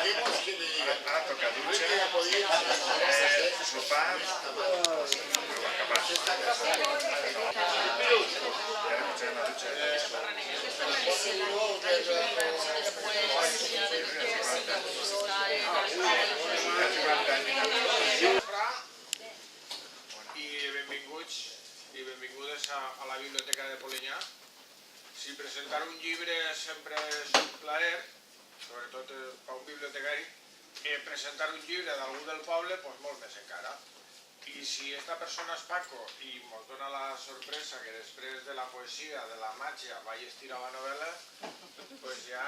Ara toca dutxa, sopar, provar capaç. I ara potser una dutxa. I benvinguts i benvingudes a la Biblioteca de Polinyà. Si presentar un llibre sempre és un plaer, sobretot per un bibliotecari, presentar un llibre d'algú del poble, doncs molt més encara. I si esta persona és Paco i ens dona la sorpresa que després de la poesia, de la màgia, vaig estirar la novel·la, doncs ja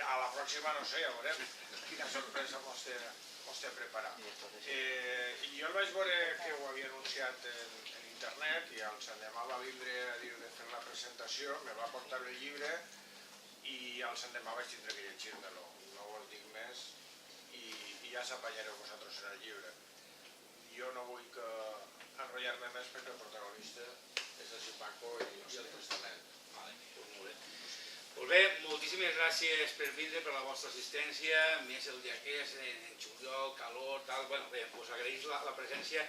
a la pròxima no sé, ja veurem quina sorpresa ens té preparat. I jo el vaig veure que ho havia anunciat en internet i el Sant Demà va vindre a dir de fer la presentació, me va portar el llibre i al Sant Demà vaig tindre que llegir-me-lo, no ho dic més i ja s'apanyareu vosaltres en el llibre. Jo no vull enrotllar-me més perquè el protagonista és el Paco i el testament. Molt bé, moltíssimes gràcies per vindre, per la vostra assistència, més el dia que és, en juliol, calor, tal, bueno, bé, us agraïs la presència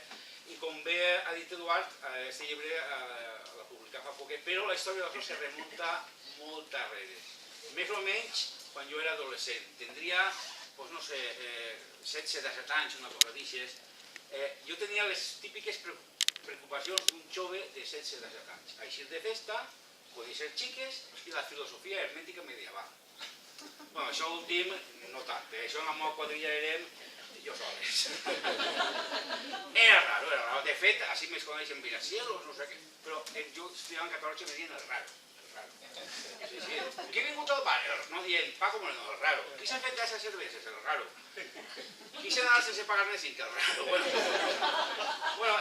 i com bé ha dit Eduard, aquest llibre l'ha publicat fa poquet, però la història del se remunta molt darrere, més o menys quan jo era adolescent, tindria, doncs no sé, 16-17 anys, una cosa d'aixes. Jo tenia les típiques preocupacions d'un jove de 16-17 anys, eixir de festa, conèixer xiques i la filosofia hermètica medieval. Bueno, això últim no tant, això en la meva quadrilla érem jo soles. Era raro, era raro. De fet, així més coneixen Vinacielos, no sé què, però jo estudiava en 14 me dient el raro. Sí, sí. Qui ha vingut al bar? No dient Paco Moreno, el raro. Qui s'ha fet casa cerveses? El raro. Qui s'ha anat sense pagar de cinc? El raro. Bueno,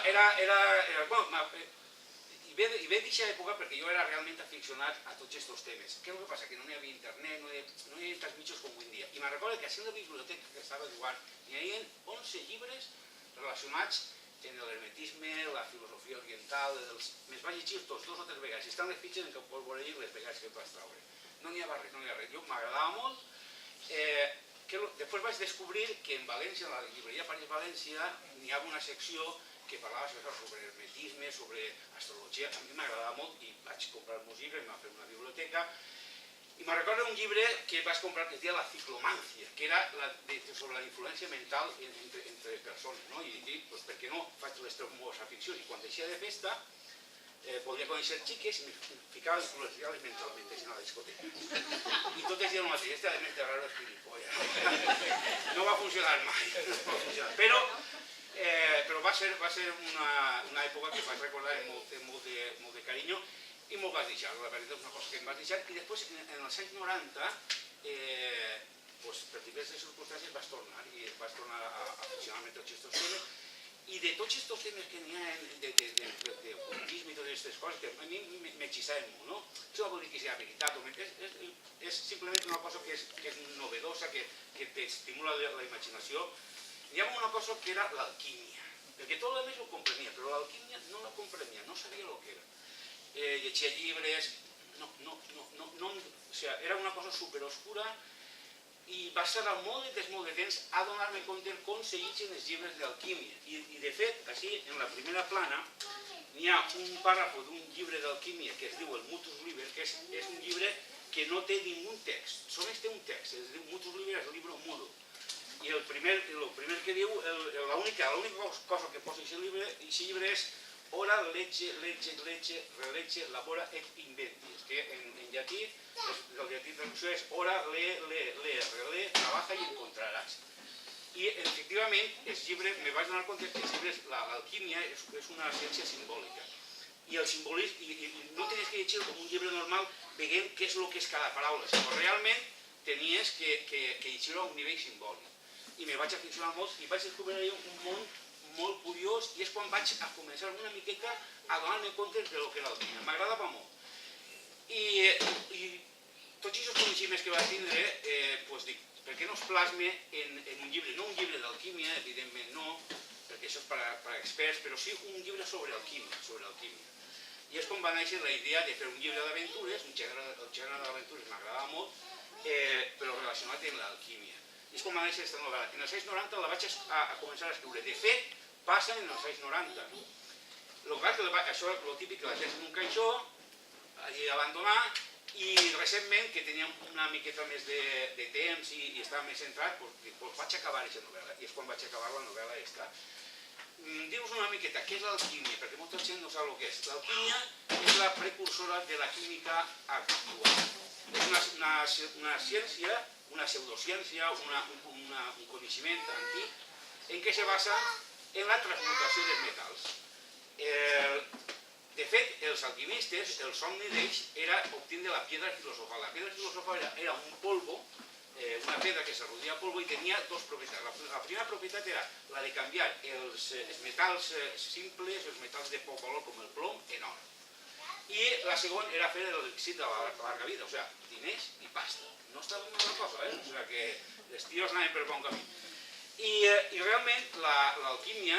i ve d'aquesta època perquè jo era realment aficionat a tots aquests temes. Què és el que passa? Que no hi havia internet, no hi havia tants mitjos com avui en dia. I me'n recordo que a la biblioteca que estava jugant hi havia 11 llibres relacionats amb l'hermetisme, la filosofia oriental, me'ls vaig llegir tots 2 o 3 vegades. Estan les fitxes en què pots veure les vegades que et vas traure. No n'hi havia res, no n'hi havia res. Jo m'agradava molt. Després vaig descobrir que en València, en la llibreria París València, n'hi havia una secció que parlava sobre hermetisme, sobre astrologia. A mi m'agradava molt i vaig comprar el meu llibre, em va fer una biblioteca. I me'n recordo un llibre que vaig comprar que es deia La ciclomància, que era sobre la influència mental entre persones. I dic, per què no faig les meves aficions? I quan deixia de festa, podia conèixer xiques i em ficava a influenciar-les mentalment, deixant a la discoteca. I tot es deia el mateix, de més de raro és gilipollas. No va funcionar mai, però va ser una època que vaig recordar amb molt de carinyo i me'l vaig deixar, la veritat és una cosa que em vaig deixar. I després, en els anys 90, per diverses circumstàncies vaig tornar a aficionar-me a tots aquests temes. I de tots aquests temes que n'hi ha d'ocultisme i totes aquestes coses, que a mi m'hechizaven molt, no? Això no vol dir que sigui veritat, és simplement una cosa que és novedosa, que t'estimula la imaginació. N'hi havia una cosa que era l'alquímia, perquè tot el més ho comprenia, però l'alquímia no la comprenia, no sabia el que era. Llegia llibres, era una cosa superoscura i va ser molt de temps a donar-me compte com se llitgen els llibres d'alquímia. I de fet, així, en la primera plana, n'hi ha un pàrrafo d'un llibre d'alquímia que es diu el Mutus Liber, que és un llibre que no té ningú text, només té un text, es diu Mutus Liber, és el llibre mudo. I el primer que diu, l'única cosa que posa aquest llibre és ora, legge, relegge, labora et inventi. Que en llatí, el llatí traducció és ora, lee, relee, trabaja i encontraràs. I efectivament, els llibres, me vaig donar compte que els llibres, l'alquímia és una ciència simbòlica. I el simbolisme, no tenies que llegir com un llibre normal veient què és el que és cada paraula, sinó realment tenies que llegir-ho a un nivell simbòlic. I me vaig aficionar molt i vaig descobrir un món molt curiós i és quan vaig començar una miqueta a donar-me compte de lo que era l'alquímia. M'agradava molt. I tots aquests coneixements que vaig tindre, doncs dic, per què no es plasma en un llibre? No un llibre d'alquímia, evidentment no, perquè això és per a experts, però sí un llibre sobre alquímia. I és com va néixer la idea de fer un llibre d'aventures, el gènere d'aventures m'agradava molt, però relacionat amb l'alquímia. I és com va néixer aquesta novel·la. En els anys 90 la vaig a començar a escriure. De fet, passa en els anys 90. Això és el típic que la tens en un caixó, allí abandonar, i recentment, que tenia una miqueta més de temps i estava més centrat, doncs vaig acabar aquesta novel·la. I és quan vaig acabar la novel·la aquesta. Dius una miqueta, què és l'alquímia? Perquè molta gent no sap el que és. L'alquímia és la precursora de la química actual. És una ciència, una pseudociència, un coneixement antic en què se basa en la transmutació dels metalls. De fet, els alquimistes, el somni d'ells era obtenir la piedra filosofal. La piedra filosofal era un polvo, una pedra que s'arrodia a polvo i tenia dues propietats. La primera propietat era la de canviar els metalls simples, els metalls de poc valor com el plom, en or. I la segona era fer l'èxit de la llarga vida, o sigui, diners i pasta. No estava una altra cosa, o sigui que els tios anaven per bon camí. I realment l'alquímia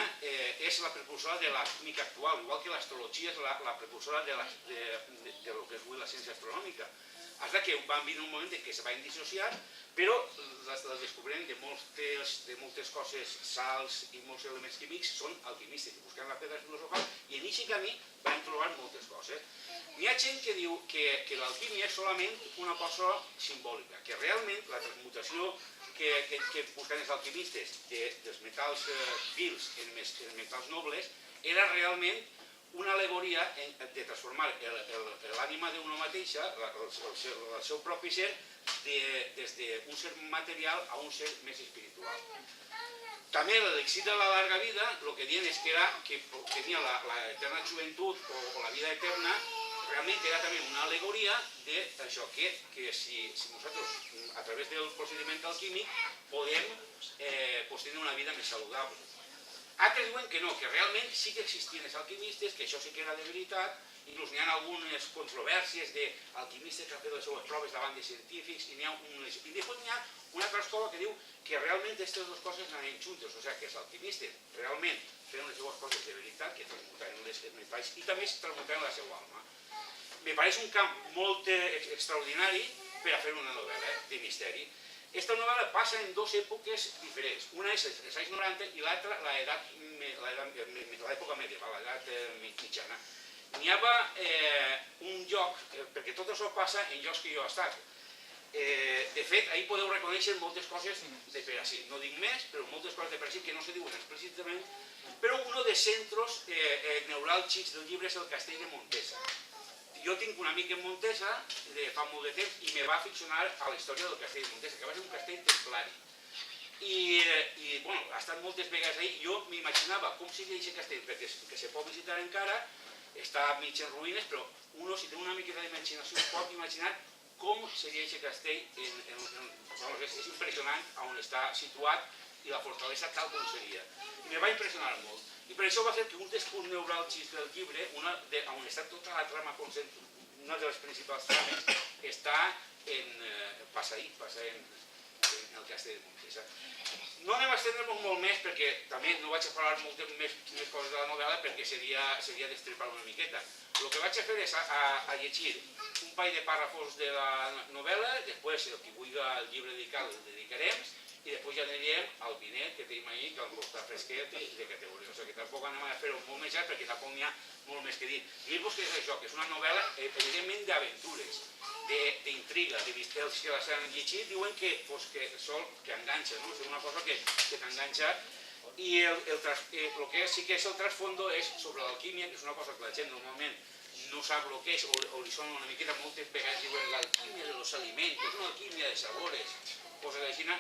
és la precursora de la química actual, igual que l'astrologia és la precursora de lo que és avui la ciència astronòmica. Fins que va venir un moment que se van dissociar, però el descobriment de moltes coses, sals i molts elements químics són alquimistes, buscant la pedra filosofal, i en aquest camí van trobar moltes coses. Hi ha gent que diu que l'alquímia és solament una cosa simbòlica, que realment la transmutació que busquen els alquimistes dels metalls vils en metalls nobles era realment una al·legoria de transformar l'ànima d'una mateixa, el seu propi ser, des d'un ser material a un ser més espiritual. També l'èxit de la llarga vida, el que diuen és que tenia l'eterna joventut o la vida eterna, realment era també una al·legoria d'això, que si nosaltres, a través del procediment alquímic, podem tenir una vida més saludable. Altres diuen que no, que realment sí que existien els alquimistes, que això sí que era de veritat, inclús n'hi ha algunes controvèrsies d'alquimistes que han fet les seves proves davant de científics, i després n'hi ha una altra escola que diu que realment aquestes dues coses anaven juntes, o sigui que els alquimistes realment feien les seves coses de veritat, que transmutaven els metalls i també transmutaven la seva alma. Me pareix un camp molt extraordinari per a fer una novel·la de misteri. Aquesta novel·la passa en dues èpoques diferents. Una és els anys 90 i l'altra l'època medieval, l'edat mitjana. N'hi havia un lloc, perquè tot això passa en llocs que jo he estat. De fet, ahir podeu reconèixer moltes coses de per ací. No dic més, però moltes coses de per ací que no se diuen explícitament. Però un dels centres neuràlgics del llibre és el castell de Montesa. Jo tinc un amic en Montesa de fa molt de temps i me va aficionar a la història del castell de Montesa, que va ser un castell templari. I bueno, ha estat moltes vegades ahir, jo m'imaginava com seria aquest castell, perquè se pot visitar encara, està mig en ruïnes, però uno, si té una miqueta d'imaginació, pot imaginar com seria aquest castell. És impressionant on està situat i la fortalesa tal com seria. I me va impressionar molt. I per això va fer que un dels punts neuràlgics del llibre, on està tota la trama, una de les principals trames, passa en el castell de Montesa. No anem a estendre-nos molt més, perquè també no vaig a parlar moltes més coses de la novel·la, perquè seria destripar una miqueta. El que vaig a fer és a llegir un parell de pàrrafos de la novel·la, després el que vulgui el llibre dedicat el dedicarem, i després ja anirem al vinet que tenim ahir, que el està fresquet i de categoria. O sigui que tampoc anem a fer-ho molt més llarg perquè tampoc n'hi ha molt més que dir. Dir-vos que és això, que és una novel·la evidentment d'aventures, d'intriga, de mistels que les han llegit, diuen que enganxa, no? És una cosa que t'enganxa. I el que sí que és el trasfondo és sobre l'alquímia, que és una cosa que la gent normalment no sap el que és, o li sona una miqueta, moltes vegades diuen l'alquímia de los alimentos, una alquímia de sabores, coses així,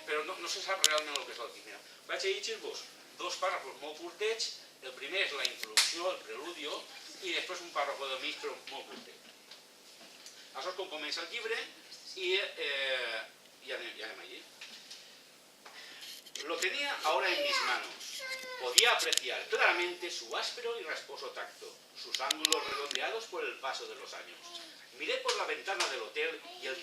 però no se sap realment el que és l'alquímia. Vaig a llegir-vos dos pàrrafos molt curtets. El primer és la introducció, el preludio, i després un pàrrafo del mig, però molt curtet. Això és com comença el llibre i ja anem allí. Lo tenía ahora en mis manos. Podía apreciar claramente su áspero y rasposo tacto, sus ángulos redondeados por el paso de los años. Miré por la ventana del hotel y el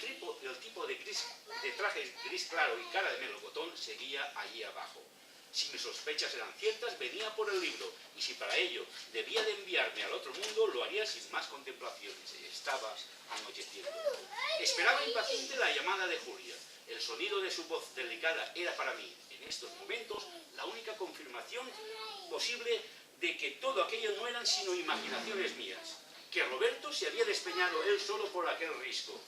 tipo de traje gris claro y cara de melocotón seguía allí abajo. Si mis sospechas eran ciertas, venía por el libro, y si para ello debía de enviarme al otro mundo, lo haría sin más contemplaciones. Estaba anocheciendo. Esperaba impaciente la llamada de Julia. El sonido de su voz delicada era para mí, en estos momentos, la única confirmación posible de que todo aquello no eran sino imaginaciones mías, que Roberto se había despeñado él solo por aquel risco,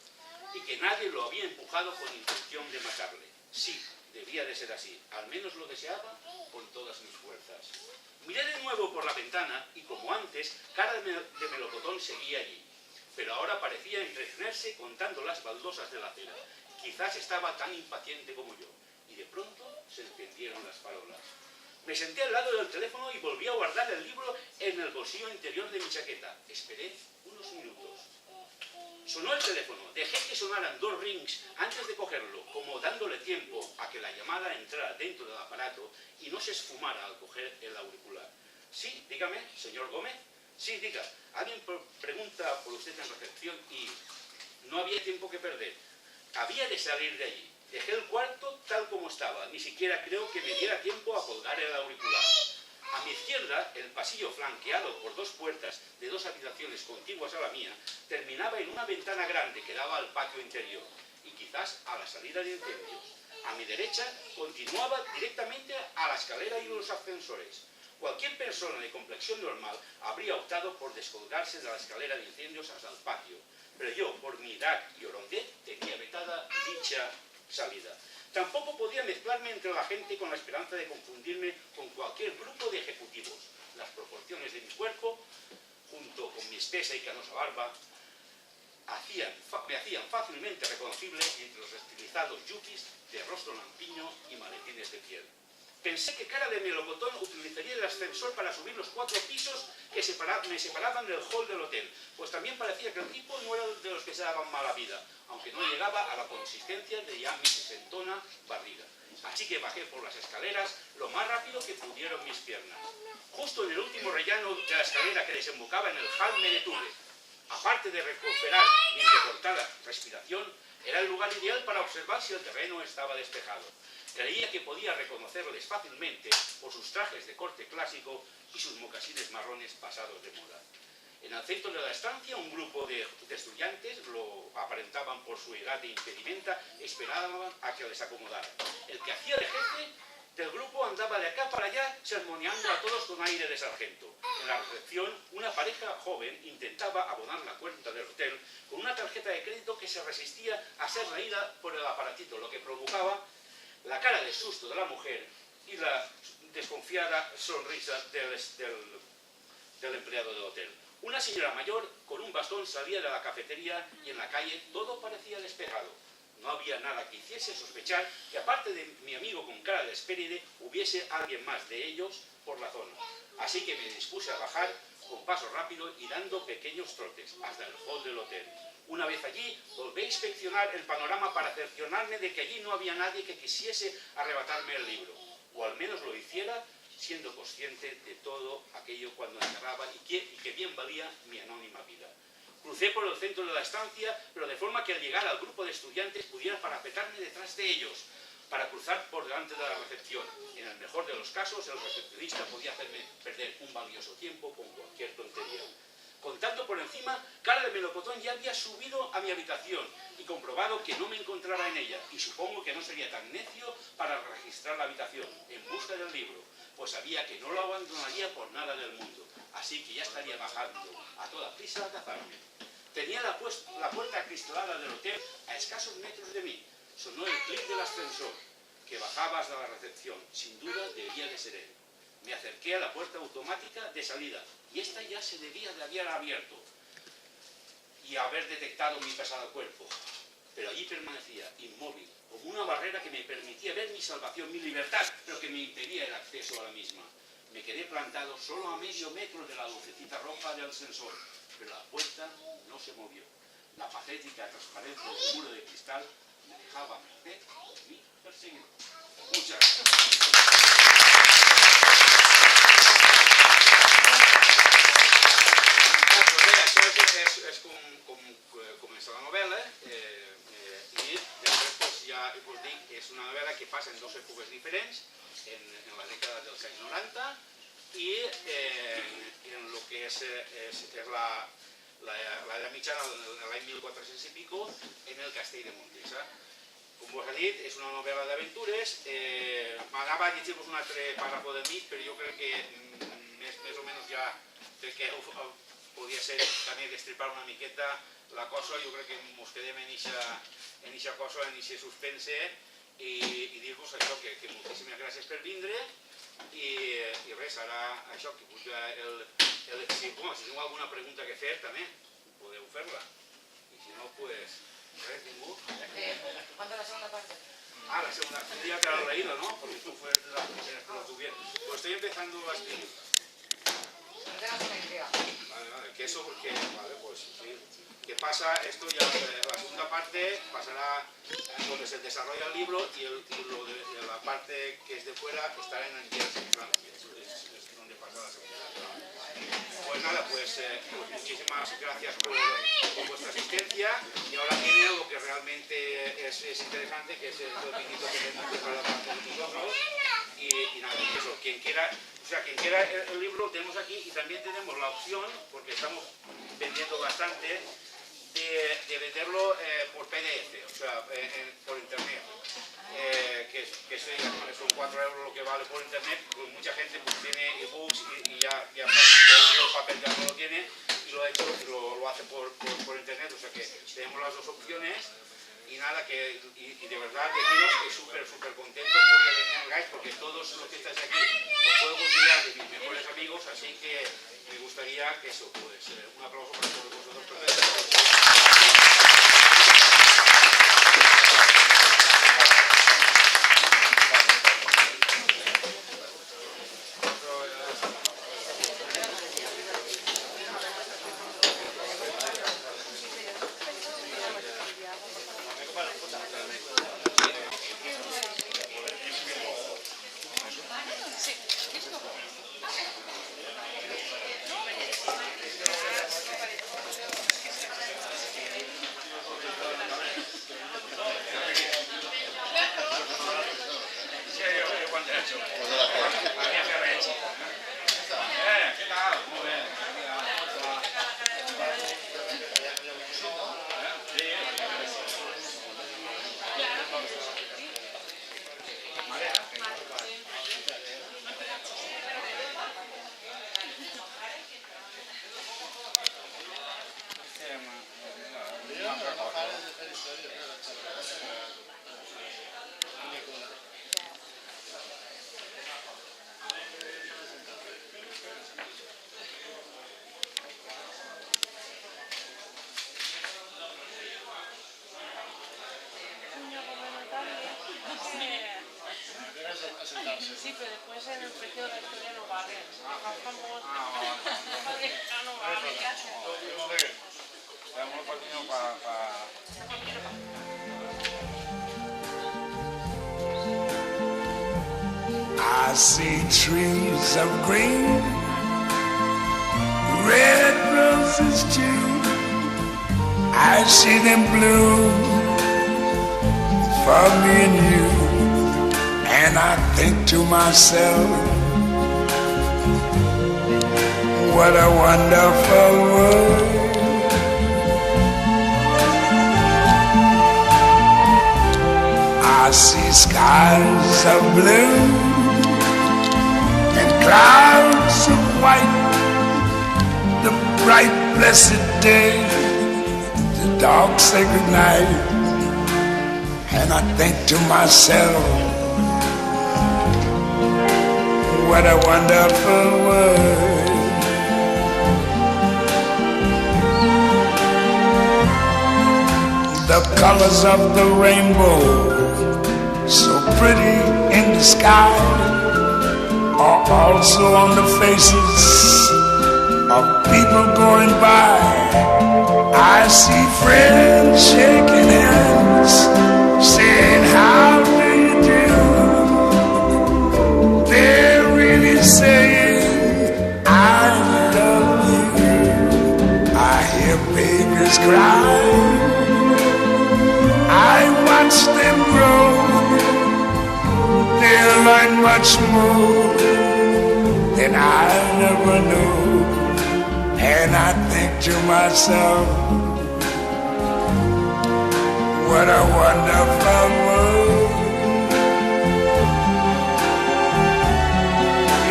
y que nadie lo había empujado con intención de matarle. Sí, debía de ser así, al menos lo deseaba con todas mis fuerzas. Miré de nuevo por la ventana y, como antes, cara de melocotón seguía allí, pero ahora parecía entretenerse contando las baldosas de la acera. Quizás estaba tan impaciente como yo, y de pronto se encendieron las farolas. Me senté al lado del teléfono y volví a guardar el libro en el bolsillo interior de mi chaqueta. Esperé unos minutos. Sonó el teléfono. Dejé que sonaran 2 rings antes de cogerlo, como dándole tiempo a que la llamada entrara dentro del aparato y no se esfumara al coger el auricular. Sí, dígame, señor Gómez. Sí, diga. Alguien pregunta por usted en recepción y no había tiempo que perder. Había de salir de allí. Dejé el cuarto tal como estaba. Ni siquiera creo que me diera tiempo a colgar el auricular. A mi izquierda, el pasillo flanqueado por 2 puertas de 2 habitaciones contiguas a la mía, terminaba en una ventana grande que daba al patio interior y quizás a la salida de incendios. A mi derecha, continuaba directamente a la escalera y los ascensores. Cualquier persona de complexión normal habría optado por descolgarse de la escalera de incendios hasta el patio, pero yo, por mi edad y hondez, tenía vetada dicha salida. Tampoco podía mezclarme entre la gente con la esperanza de confundirme con cualquier grupo de ejecutivos. Las proporciones de mi cuerpo, junto con mi espesa y canosa barba, me hacían fácilmente reconocible entre los estilizados yuppies de rostro lampiño y maletines de piel. Pensé que cara de melocotón utilizaría el ascensor para subir los 4 pisos que me separaban del hall del hotel, pues también parecía que el tipo no era de los que se daban mala vida, aunque no llegaba a la consistencia de ya mi 60ª barriga. Así que bajé por las escaleras lo más rápido que pudieron mis piernas. Justo en el último rellano de la escalera que desembocaba en el hall me detuve. Aparte de recuperar mi entrecortada respiración, era el lugar ideal para observar si el terreno estaba despejado. Creía que podía reconocerles fácilmente por sus trajes de corte clásico y sus mocasines marrones pasados de moda. En el centro de la estancia, un grupo de estudiantes, lo aparentaban por su edad e impedimenta, esperaban a que les acomodara. El que hacía de jefe del grupo andaba de acá para allá, sermoneando a todos con aire de sargento. En la recepción, una pareja joven intentaba abonar la cuenta del hotel con una tarjeta de crédito que se resistía a ser leída por el aparatito, lo que provocaba la cara de susto de la mujer y la desconfiada sonrisa del empleado del hotel. Una señora mayor con un bastón salía de la cafetería y en la calle todo parecía despejado. No había nada que hiciese sospechar que, aparte de mi amigo con cara de Hespéride, hubiese alguien más de ellos por la zona. Así que me dispuse a bajar con paso rápido y dando pequeños trotes hasta el hall del hotel. Una vez allí, volví a inspeccionar el panorama para cerciorarme de que allí no había nadie que quisiese arrebatarme el libro, o al menos lo hiciera siendo consciente de todo aquello cuando encerraba y que bien valía mi anónima vida. Crucé por el centro de la estancia, pero de forma que al llegar al grupo de estudiantes pudiera parapetarme detrás de ellos, para cruzar por delante de la recepción. En el mejor de los casos, el recepcionista podía hacerme perder un valioso tiempo con cualquier tontería. Contando por encima, cara de melocotón ya había subido a mi habitación y comprobado que no me encontraba en ella, y supongo que no sería tan necio para registrar la habitación en busca del libro, pues sabía que no lo abandonaría por nada del mundo, así que ya estaría bajando a toda prisa a cazarme. Tenía la puerta acristalada del hotel a escasos metros de mí. Sonó el clic del ascensor, que bajaba hasta la recepción. Sin duda debía de ser él. Me acerqué a la puerta automática de salida, y esta ya se debía de haber abierto y haber detectado mi pesado cuerpo. Pero allí permanecía, inmóvil, como una barrera que me permitía ver mi salvación, mi libertad, pero que me impedía el acceso a la misma. Me quedé plantado solo a medio metro de la lucecita roja del ascensor, pero la puerta no se movió. La patética transparencia del muro de cristal me dejaba a merced de mi perseguidor. Muchas gracias. És com comença la novel·la i després ja us dic, és una novel·la que passa en 2 èpoques diferents en la década dels anys 90 i en lo que és l'edat mitjana, l'any 1400 i pico, en el castell de Montesa. Com vos ha dit, és una novel·la d'aventures. M'anava a llegir-vos un altre pàrrafo de mig, però jo crec que més o menys ja crec que podia ser també destripar una miqueta la cosa. Jo crec que ens quedem en eixa cosa, en eixe suspense, i dir-vos això, que moltíssimes gràcies per vindre, i res, ara això, que si teniu alguna pregunta que fer també podeu fer-la, i si no, pues res, ningú. ¿Cuándo la segunda parte? La segunda, tendría que haberlo leído, ¿no? Porque tú fuiste de las primeras que lo tuvieron. Pues estoy empezando a escribir. No tengas una idea. Vale, que eso porque, vale, pues sí. Que pasa, esto ya, la segunda parte pasará donde se desarrolla el libro y lo de la parte que es de fuera estará en Angers, en Francia. Es donde pasa la segunda parte. Pues nada, pues muchísimas gracias por vuestra asistencia, y ahora viene lo que realmente es interesante, que es el vinito que tenemos preparado para todos nosotros, y nada, eso, quien quiera el libro lo tenemos aquí, y también tenemos la opción, porque estamos vendiendo bastante, de venderlo por PDF, o sea, por internet. Que son 4 euros lo que vale por internet, pues mucha gente pues tiene ebooks y ya el papel ya no lo tiene, y lo hace por internet, o sea que tenemos las dos opciones. Y nada, y de verdad deciros que súper contento porque vengáis, porque todos los que estáis aquí os puedo considerar de mis mejores amigos, así que me gustaría que eso, pues un aplauso para todos vosotros. Sí, pero después en el precio de la historia no vale. No vale. Tenemos un partido para... I see trees of green, red roses too. I see them bloom for me and you. And I think to myself, what a wonderful world. I see skies of blue and clouds of white, the bright blessed day, the dark sacred night. And I think to myself, what a wonderful world. The colors of the rainbow, so pretty in the sky, are also on the faces of people going by. I see friends shaking hands, saying, how do you do? They're really saying, I love you. I hear babies cry, I watch them grow. still learn much more than I never knew. And I think to myself, what a wonderful world.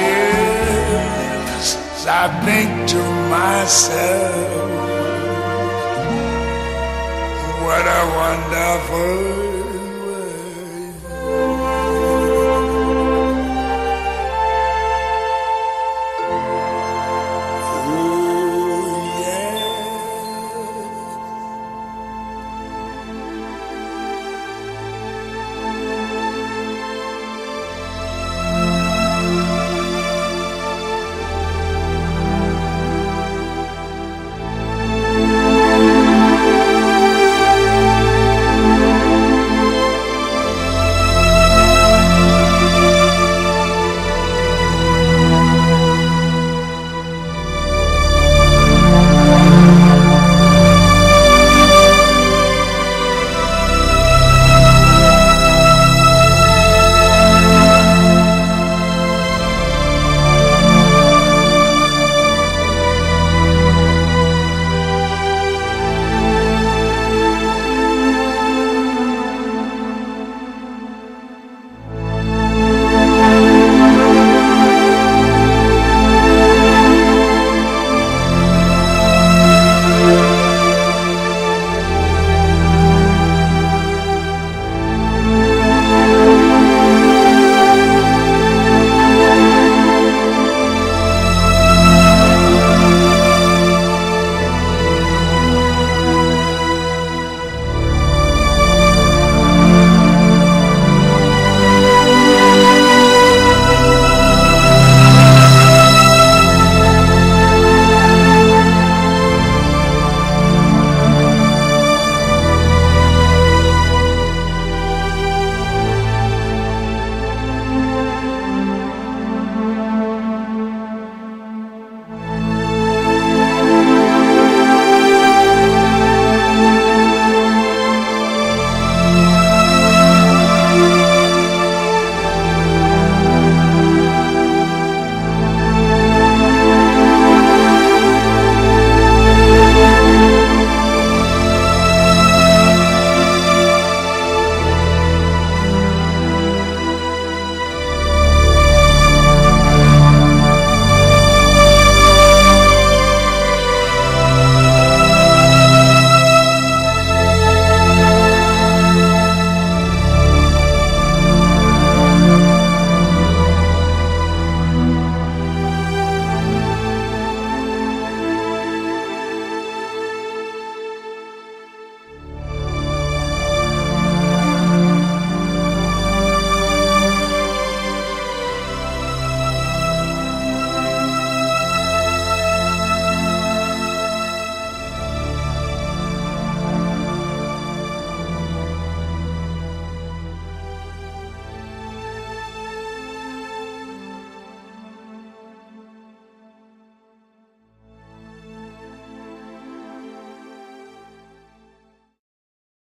Yes, I think to myself, what a wonderful